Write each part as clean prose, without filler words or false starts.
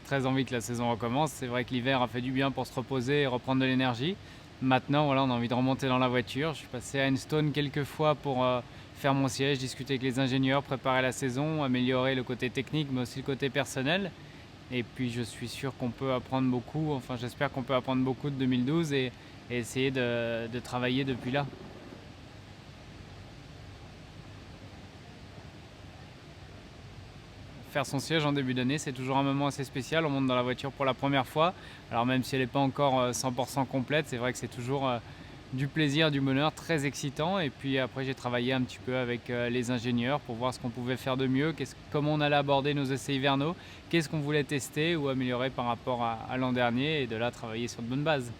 très envie que la saison recommence. C'est vrai que l'hiver a fait du bien pour se reposer et reprendre de l'énergie. Maintenant, voilà, on a envie de remonter dans la voiture. Je suis passé à Enstone quelques fois pour faire mon siège, discuter avec les ingénieurs, préparer la saison, améliorer le côté technique, mais aussi le côté personnel. Et puis je suis sûr qu'on peut apprendre beaucoup, enfin j'espère qu'on peut apprendre beaucoup de 2012 et essayer de travailler depuis là. Faire son siège en début d'année, c'est toujours un moment assez spécial. On monte dans la voiture pour la première fois. Alors même si elle n'est pas encore 100% complète, c'est vrai que c'est toujours du plaisir, du bonheur, très excitant. Et puis après, j'ai travaillé un petit peu avec les ingénieurs pour voir ce qu'on pouvait faire de mieux, comment on allait aborder nos essais hivernaux, qu'est-ce qu'on voulait tester ou améliorer par rapport à l'an dernier, et de là travailler sur de bonnes bases.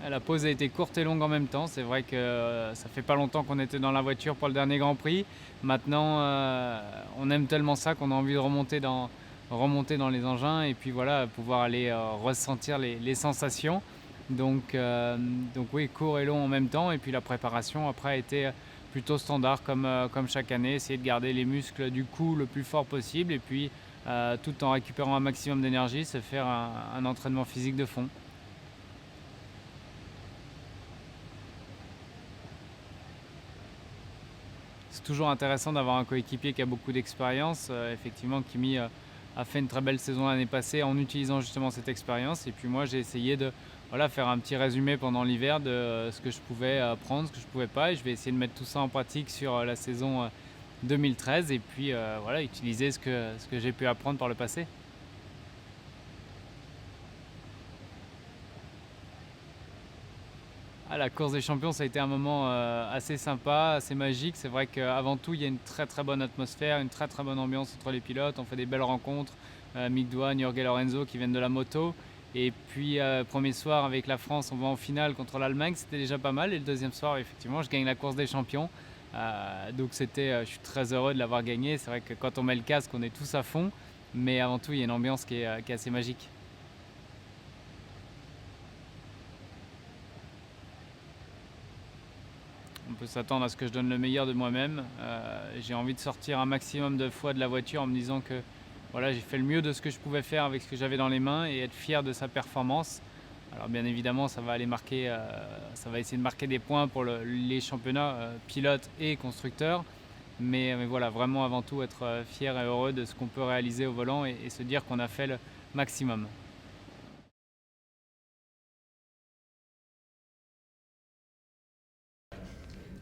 La pause a été courte et longue en même temps. C'est vrai que ça fait pas longtemps qu'on était dans la voiture pour le dernier Grand Prix. Maintenant, on aime tellement ça qu'on a envie de remonter dans les engins et puis voilà, pouvoir aller ressentir les sensations. Donc oui, court et long en même temps. Et puis la préparation après a été plutôt standard comme chaque année. Essayer de garder les muscles du cou le plus fort possible et puis tout en récupérant un maximum d'énergie, se faire un entraînement physique de fond. C'est toujours intéressant d'avoir un coéquipier qui a beaucoup d'expérience. Effectivement, Kimi a fait une très belle saison l'année passée en utilisant justement cette expérience. Et puis moi, j'ai essayé de faire un petit résumé pendant l'hiver de ce que je pouvais apprendre, ce que je ne pouvais pas. Et je vais essayer de mettre tout ça en pratique sur la saison 2013 et puis utiliser ce que j'ai pu apprendre par le passé. La course des champions, ça a été un moment assez sympa, assez magique. C'est vrai qu'avant tout, il y a une très très bonne atmosphère, une très très bonne ambiance entre les pilotes. On fait des belles rencontres. Mick Doohan, Jorge Lorenzo qui viennent de la moto. Et puis, premier soir avec la France, on va en finale contre l'Allemagne. C'était déjà pas mal. Et le deuxième soir, effectivement, je gagne la course des champions. Donc je suis très heureux de l'avoir gagné. C'est vrai que quand on met le casque, on est tous à fond. Mais avant tout, il y a une ambiance qui est assez magique. On peut s'attendre à ce que je donne le meilleur de moi-même. J'ai envie de sortir un maximum de fois de la voiture en me disant que voilà, j'ai fait le mieux de ce que je pouvais faire avec ce que j'avais dans les mains et être fier de sa performance. Alors bien évidemment, ça va essayer de marquer des points pour les championnats pilotes et constructeurs. Mais voilà, vraiment avant tout être fier et heureux de ce qu'on peut réaliser au volant et se dire qu'on a fait le maximum.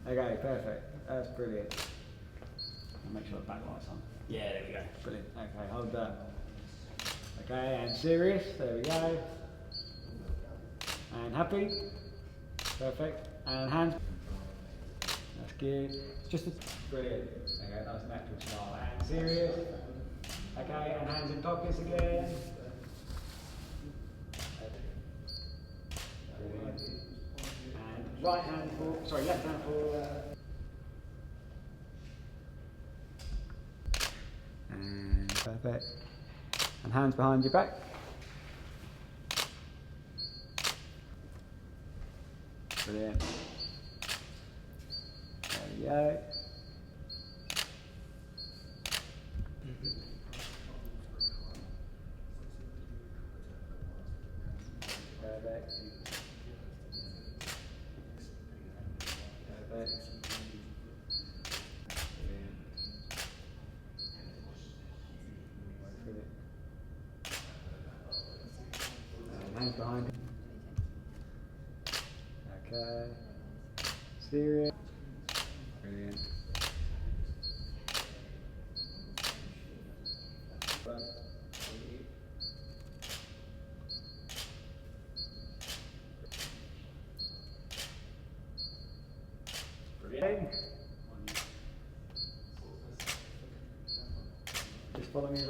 Okay, perfect. That's brilliant. I'll make sure the backlight's on. Yeah, there we go. Brilliant. Okay, hold that. Okay, and serious. There we go. And happy. Perfect. And hands. That's good. Just a brilliant. Okay, nice natural smile. And serious. Okay, and hands in pockets again. Brilliant. And right hand forward. Sorry, left hand forward. And perfect. And hands behind your back. Brilliant. There we go. Perfect. Perfect. Brilliant. And hands behind him. Okay. Serious. Brilliant. Brilliant. Just follow me around.